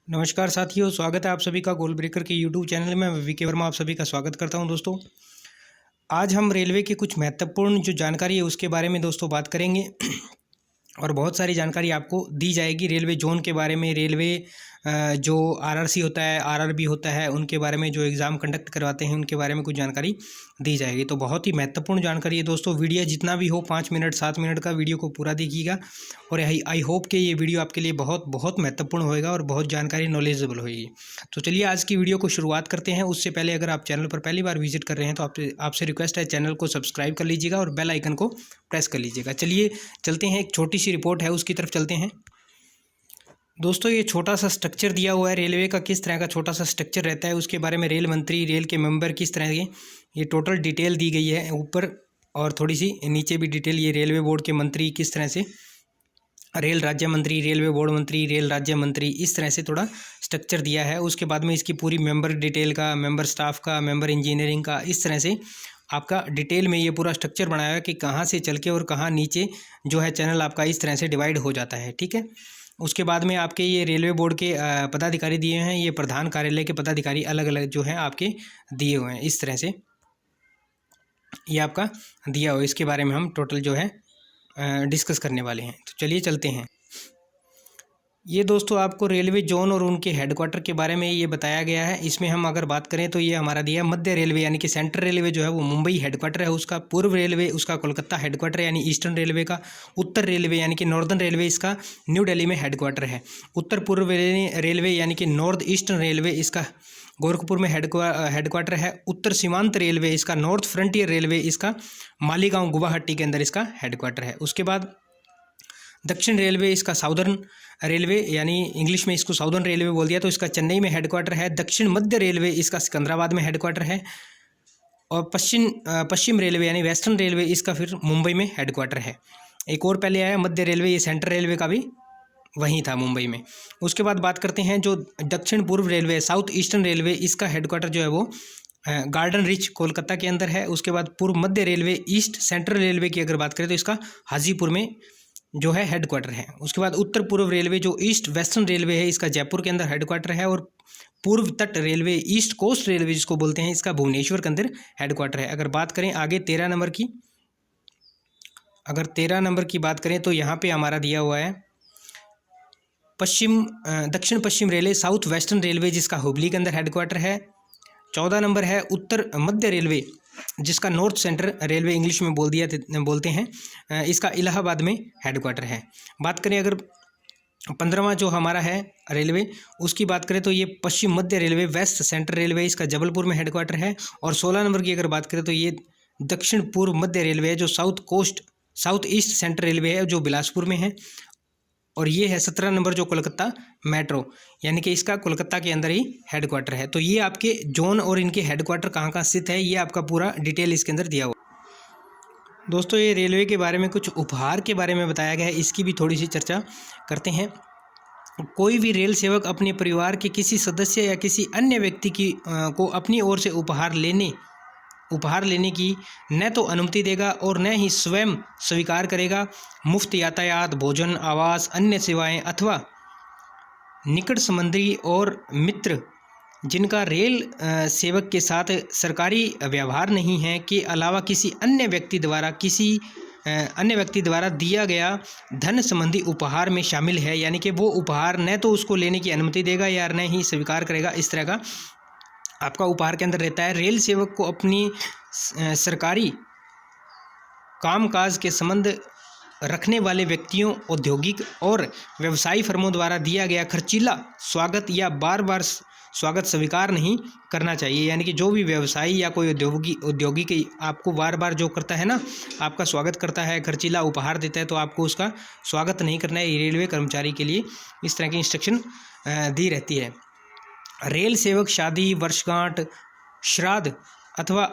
नमस्कार साथियों, स्वागत है आप सभी का गोल ब्रेकर के यूट्यूब चैनल में। मैं वीके वर्मा आप सभी का स्वागत करता हूं। दोस्तों, आज हम रेलवे की कुछ महत्वपूर्ण जो जानकारी है उसके बारे में दोस्तों बात करेंगे और बहुत सारी जानकारी आपको दी जाएगी रेलवे जोन के बारे में। रेलवे जो आरआरसी होता है, आरआरबी होता है, उनके बारे में जो एग्ज़ाम कंडक्ट करवाते हैं उनके बारे में कुछ जानकारी दी जाएगी। तो बहुत ही महत्वपूर्ण जानकारी है दोस्तों। वीडियो जितना भी हो 5 मिनट 7 मिनट का वीडियो को पूरा देखिएगा और आई होप कि ये वीडियो आपके लिए बहुत बहुत महत्वपूर्ण होएगा और बहुत जानकारी नॉलेजेबल होएगी। तो चलिए आज की वीडियो को शुरुआत करते हैं। उससे पहले अगर आप चैनल पर पहली बार विजिट कर रहे हैं तो आपसे रिक्वेस्ट है, चैनल को सब्सक्राइब कर लीजिएगा और बेल आइकन को प्रेस कर लीजिएगा। चलिए चलते हैं, एक छोटी सी रिपोर्ट है उसकी तरफ चलते हैं। दोस्तों, ये छोटा सा स्ट्रक्चर दिया हुआ है रेलवे का, किस तरह का छोटा सा स्ट्रक्चर रहता है उसके बारे में, रेल मंत्री, रेल के मेंबर किस तरह के, ये टोटल डिटेल दी गई है ऊपर और थोड़ी सी नीचे भी डिटेल। ये रेलवे बोर्ड के मंत्री किस तरह से, रेल राज्य मंत्री, रेलवे बोर्ड मंत्री, रेल राज्य मंत्री, इस तरह से थोड़ा स्ट्रक्चर दिया है। उसके बाद में इसकी पूरी मेंबर डिटेल का, मेंबर स्टाफ का, मेंबर इंजीनियरिंग का, इस तरह से आपका डिटेल में ये पूरा स्ट्रक्चर बनाया है कि कहाँ से चल के और कहाँ नीचे जो है चैनल आपका इस तरह से डिवाइड हो जाता है। ठीक है। उसके बाद में आपके ये रेलवे बोर्ड के पदाधिकारी दिए हैं, ये प्रधान कार्यालय के पदाधिकारी अलग अलग जो हैं आपके दिए हुए हैं। इस तरह से ये आपका दिया हुआ है। इसके बारे में हम टोटल जो है डिस्कस करने वाले हैं। तो चलिए चलते हैं। ये दोस्तों आपको रेलवे जोन और उनके हेडक्वार्टर के बारे में ये बताया गया है। इसमें हम अगर बात करें तो ये हमारा दिया है मध्य रेलवे यानी कि सेंट्रल रेलवे जो है वो मुंबई हेडक्वार्टर है उसका। पूर्व रेलवे उसका कोलकाता हेडक्वार्टर यानी ईस्टर्न रेलवे का। उत्तर रेलवे यानी कि नॉर्दर्न रेलवे इसका न्यू दिल्ली में हेडक्वार्टर है। उत्तर पूर्व रेलवे यानी कि नॉर्थ ईस्टर्न रेलवे इसका गोरखपुर में हेडक्वार्टर है। उत्तर सीमांत रेलवे इसका, नॉर्थ फ्रंटियर रेलवे इसका मालीगांव गुवाहाटी के अंदर इसका हेडक्वार्टर है। उसके बाद दक्षिण रेलवे इसका साउदर्न रेलवे यानी इंग्लिश में इसको साउदर्न रेलवे बोल दिया तो इसका चेन्नई में हेडक्वार्टर है। दक्षिण मध्य रेलवे इसका सिकंदराबाद में हेडक्वार्टर है। और पश्चिम रेलवे यानी वेस्टर्न रेलवे इसका फिर मुंबई में हेडक्वार्टर है। एक और पहले आया मध्य रेलवे, ये सेंट्रल रेलवे का भी वहीं था मुंबई में। उसके बाद बात करते हैं जो दक्षिण पूर्व रेलवे, साउथ ईस्टर्न रेलवे, इसका हेडक्वार्टर जो है वो गार्डन रिच कोलकाता के अंदर है। उसके बाद पूर्व मध्य रेलवे, ईस्ट सेंट्रल रेलवे की अगर बात करें तो इसका हाजीपुर में जो है हेडक्वार्टर है। उसके बाद उत्तर पूर्व रेलवे जो ईस्ट वेस्टर्न रेलवे है इसका जयपुर के अंदर हेडक्वार्टर है। और पूर्व तट रेलवे, ईस्ट कोस्ट रेलवे जिसको बोलते हैं, इसका भुवनेश्वर के अंदर हेडक्वार्टर है। अगर बात करें आगे 13 नंबर की, अगर 13 नंबर की बात करें तो यहाँ पे हमारा दिया हुआ है दक्षिण पश्चिम रेलवे, साउथ वेस्टर्न रेलवे जिसका हुबली के अंदर हेडक्वार्टर है। 14 नंबर है उत्तर मध्य रेलवे जिसका नॉर्थ सेंट्रल रेलवे इंग्लिश में बोलते हैं, इसका इलाहाबाद में हेडक्वार्टर है। बात करें अगर 15वां जो हमारा है रेलवे उसकी बात करें तो ये पश्चिम मध्य रेलवे, वेस्ट सेंट्रल रेलवे, इसका जबलपुर में हेडक्वार्टर है। और 16 नंबर की अगर बात करें तो ये दक्षिण पूर्व मध्य रेलवे है जो साउथ ईस्ट सेंट्रल रेलवे है जो बिलासपुर में है। और ये है 17 नंबर जो कोलकाता मेट्रो यानी कि इसका कोलकाता के अंदर ही हेडक्वार्टर है। तो ये आपके जोन और इनके हेडक्वार्टर कहाँ कहाँ स्थित है ये आपका पूरा डिटेल इसके अंदर दिया हुआ। दोस्तों, ये रेलवे के बारे में कुछ उपहार के बारे में बताया गया है, इसकी भी थोड़ी सी चर्चा करते हैं। कोई भी रेल सेवक अपने परिवार के किसी सदस्य या किसी अन्य व्यक्ति को अपनी ओर से उपहार लेने की न तो अनुमति देगा और न ही स्वयं स्वीकार करेगा। मुफ्त यातायात, भोजन, आवास, अन्य सेवाएं अथवा निकट संबंधी और मित्र जिनका रेल सेवक के साथ सरकारी व्यवहार नहीं है के अलावा किसी अन्य व्यक्ति द्वारा दिया गया धन संबंधी उपहार में शामिल है। यानी कि वो उपहार न तो उसको लेने की अनुमति देगा या न ही स्वीकार करेगा। इस तरह का आपका उपहार के अंदर रहता है। रेल सेवक को अपनी सरकारी कामकाज के संबंध रखने वाले व्यक्तियों, औद्योगिक और व्यवसायी फर्मों द्वारा दिया गया खर्चीला स्वागत या बार बार स्वागत स्वीकार नहीं करना चाहिए। यानी कि जो भी व्यवसायी या कोई औद्योगिक आपको बार बार जो करता है ना, आपका स्वागत करता है, खर्चीला उपहार देता है, तो आपको उसका स्वागत नहीं करना है। रेलवे कर्मचारी के लिए इस तरह की इंस्ट्रक्शन दी रहती है। रेल सेवक शादी, वर्षगांठ, श्राद्ध अथवा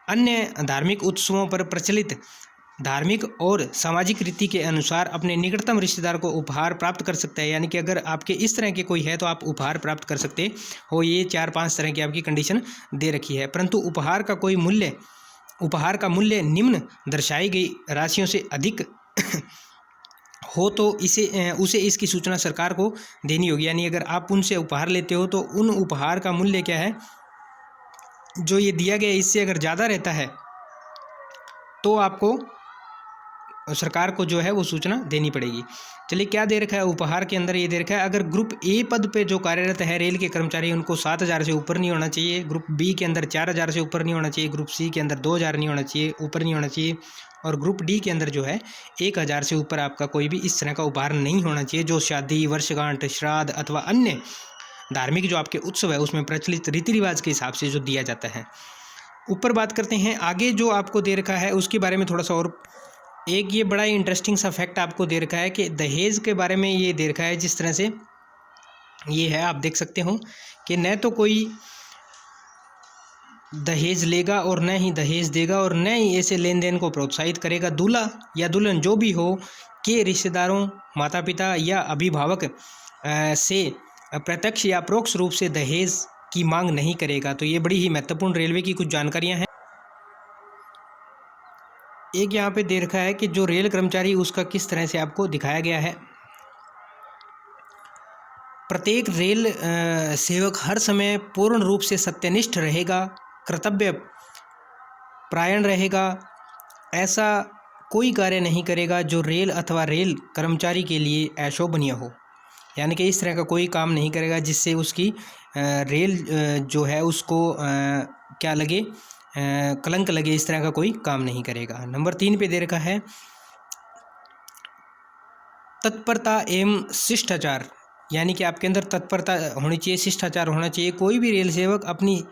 अन्य धार्मिक उत्सवों पर प्रचलित धार्मिक और सामाजिक रीति के अनुसार अपने निकटतम रिश्तेदार को उपहार प्राप्त कर सकता है। यानी कि अगर आपके इस तरह के कोई है तो आप उपहार प्राप्त कर सकते हो। ये 4-5 तरह की आपकी कंडीशन दे रखी है। परंतु उपहार का मूल्य निम्न दर्शाई गई राशियों से अधिक हो तो उसे इसकी सूचना सरकार को देनी होगी। यानी अगर आप उनसे उपहार लेते हो तो उन उपहार का मूल्य क्या है, जो ये दिया गया इससे अगर ज़्यादा रहता है तो आपको सरकार को जो है वो सूचना देनी पड़ेगी। चलिए क्या दे रखा है उपहार के अंदर, ये दे रखा है अगर ग्रुप ए पद पे जो कार्यरत है रेल के कर्मचारी उनको 7,000 से ऊपर नहीं होना चाहिए, ग्रुप बी के अंदर 4,000 से ऊपर नहीं होना चाहिए, ग्रुप सी के अंदर 2,000 नहीं होना चाहिए, ऊपर नहीं होना चाहिए, और ग्रुप डी के अंदर जो है 1,000 से ऊपर आपका कोई भी इस तरह का उपहार नहीं होना चाहिए, जो शादी, वर्षगांठ, श्राद्ध अथवा अन्य धार्मिक जो आपके उत्सव है उसमें प्रचलित रीति रिवाज के हिसाब से जो दिया जाता है। ऊपर बात करते हैं आगे जो आपको दे रखा है उसके बारे में थोड़ा सा, और एक ये बड़ा ही इंटरेस्टिंग सा फैक्ट आपको दे रखा है कि दहेज के बारे में ये दे रखा है। जिस तरह से ये है आप देख सकते हो कि न तो कोई दहेज लेगा और न ही दहेज देगा और न ही ऐसे लेन देन को प्रोत्साहित करेगा। दूल्हा या दुल्हन जो भी हो के रिश्तेदारों, माता पिता या अभिभावक से प्रत्यक्ष या परोक्ष रूप से दहेज की मांग नहीं करेगा। तो ये बड़ी ही महत्वपूर्ण रेलवे की कुछ जानकारियां हैं। एक यहाँ पे दे रखा है कि जो रेल कर्मचारी उसका किस तरह से आपको दिखाया गया है। प्रत्येक रेल सेवक हर समय पूर्ण रूप से सत्यनिष्ठ रहेगा, कर्तव्य परायण रहेगा, ऐसा कोई कार्य नहीं करेगा जो रेल अथवा रेल कर्मचारी के लिए अशोभनीय हो। यानी कि इस तरह का कोई काम नहीं करेगा जिससे उसकी रेल जो है उसको क्या लगे, कलंक लगे, इस तरह का कोई काम नहीं करेगा। नंबर 3 पे दे रखा है तत्परता एवं शिष्टाचार, यानी कि आपके अंदर तत्परता होनी चाहिए, शिष्टाचार होना चाहिए। कोई भी रेल सेवक अपनी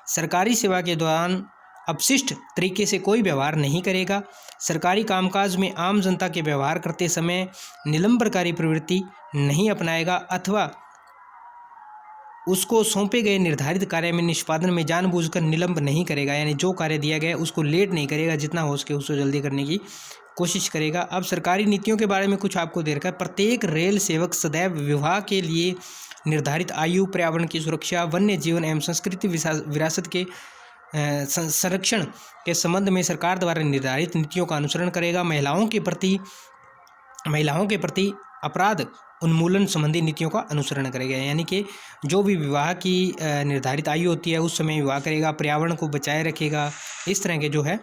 सरकारी सेवा के दौरान अपशिष्ट तरीके से कोई व्यवहार नहीं करेगा। सरकारी कामकाज में आम जनता के व्यवहार करते समय निलंबनकारी प्रवृत्ति नहीं अपनाएगा अथवा उसको सौंपे गए निर्धारित कार्य में निष्पादन में जानबूझकर निलंब नहीं करेगा। यानी जो कार्य दिया गया है उसको लेट नहीं करेगा, जितना हो सके उसको जल्दी करने की कोशिश करेगा। अब सरकारी नीतियों के बारे में कुछ आपको दे रखा है। प्रत्येक रेल सेवक सदैव विवाह के लिए निर्धारित आयु, पर्यावरण की सुरक्षा, वन्य जीवन एवं संस्कृति विरासत के संरक्षण के संबंध में सरकार द्वारा निर्धारित नीतियों का अनुसरण करेगा। महिलाओं के प्रति अपराध उन्मूलन संबंधी नीतियों का अनुसरण करेगा। यानी कि जो भी विवाह की निर्धारित आयु होती है उस समय विवाह करेगा, पर्यावरण को बचाए रखेगा, इस तरह के जो है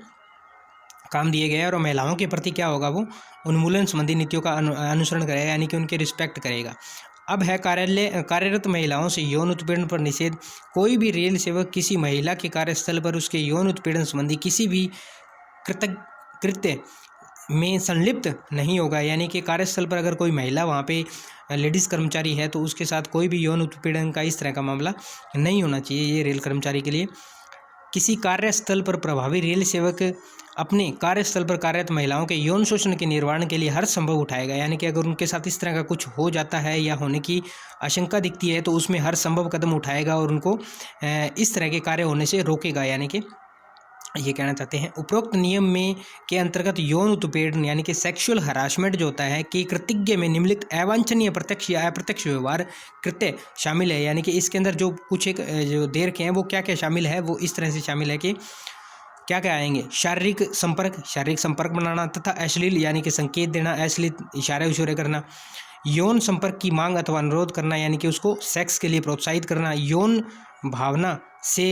काम दिए गए हैं। और महिलाओं के प्रति क्या होगा, वो उन्मूलन संबंधी नीतियों का अनुसरण करेगा, यानी कि उनके रिस्पेक्ट करेगा। अब है कार्यरत महिलाओं से यौन उत्पीड़न पर निषेध। कोई भी रेल सेवक किसी महिला के कार्यस्थल पर उसके यौन उत्पीड़न संबंधी किसी भी कृत्य में संलिप्त नहीं होगा। यानी कि कार्यस्थल पर अगर कोई महिला वहाँ पे लेडीज़ कर्मचारी है तो उसके साथ कोई भी यौन उत्पीड़न का इस तरह का मामला नहीं होना चाहिए ये रेल कर्मचारी के लिए। किसी कार्यस्थल पर प्रभावी रेल सेवक अपने कार्यस्थल पर कार्यरत महिलाओं के यौन शोषण के निवारण के लिए हर संभव उठाएगा। यानी कि अगर उनके साथ इस तरह का कुछ हो जाता है या होने की आशंका दिखती है तो उसमें हर संभव कदम उठाएगा और उनको इस तरह के कार्य होने से रोकेगा। यानी कि ये कहना चाहते हैं उपरोक्त नियम में के अंतर्गत यौन उत्पीड़न यानी कि सेक्सुअल हरासमेंट जो होता है कि कृतज्ञ में निम्नलिखित अवांछनीय प्रत्यक्ष या अप्रत्यक्ष व्यवहार कृत्य शामिल है। यानी कि इसके अंदर जो कुछ एक जो देर के हैं वो क्या क्या शामिल है, वो इस तरह से शामिल है कि क्या क्या आएंगे। शारीरिक संपर्क बनाना तथा अश्लील यानी कि संकेत देना, अश्लील इशारे उशारे करना, यौन संपर्क की मांग अथवा अनुरोध करना यानी कि उसको सेक्स के लिए प्रोत्साहित करना, यौन भावना से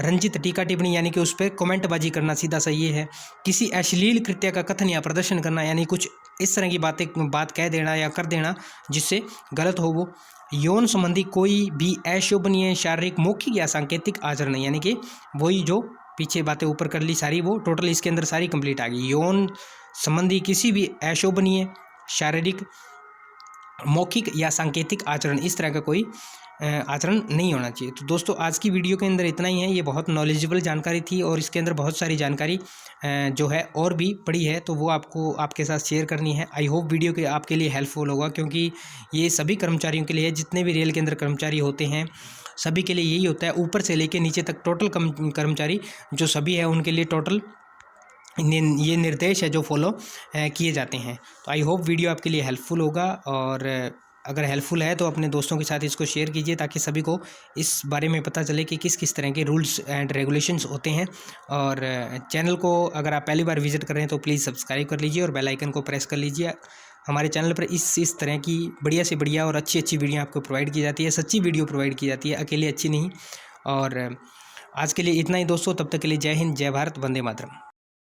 रंजित टीका टिप्पणी यानी कि उस पर कमेंटबाजी करना, सीधा सा ये है। किसी अश्लील कृत्य का कथन या प्रदर्शन करना यानी कुछ इस तरह की बात कह देना या कर देना जिससे गलत हो वो। यौन संबंधी कोई भी अशोभनीय शारीरिक, मौखिक या सांकेतिक आचरण यानी कि वही जो पीछे बातें ऊपर कर ली सारी, वो टोटल इसके अंदर सारी कंप्लीट आ गई। यौन संबंधी किसी भी अशोभनीय शारीरिक, मौखिक या सांकेतिक आचरण, इस तरह का कोई आचरण नहीं होना चाहिए। तो दोस्तों आज की वीडियो के अंदर इतना ही है। ये बहुत नॉलेजेबल जानकारी थी और इसके अंदर बहुत सारी जानकारी जो है और भी पड़ी है तो वो आपको आपके साथ शेयर करनी है। आई होप वीडियो के आपके लिए हेल्पफुल होगा क्योंकि ये सभी कर्मचारियों के लिए है, जितने भी रेल के अंदर कर्मचारी होते हैं सभी के लिए यही होता है, ऊपर से लेके नीचे तक टोटल कर्मचारी जो सभी है उनके लिए टोटल ये निर्देश है जो फॉलो किए जाते हैं। तो आई होप वीडियो आपके लिए हेल्पफुल होगा और अगर हेल्पफुल है तो अपने दोस्तों के साथ इसको शेयर कीजिए ताकि सभी को इस बारे में पता चले कि किस किस तरह के रूल्स एंड रेगुलेशंस होते हैं। और चैनल को अगर आप पहली बार विजिट कर रहे हैं तो प्लीज़ सब्सक्राइब कर लीजिए और बेल आइकन को प्रेस कर लीजिए हमारे चैनल पर इस तरह की बढ़िया से बढ़िया और अच्छी अच्छी वीडियो आपको प्रोवाइड की जाती है, सच्ची वीडियो प्रोवाइड की जाती है, अकेले अच्छी नहीं। और आज के लिए इतना ही दोस्तों, तब तक के लिए जय हिंद, जय भारत, वंदे मातरम।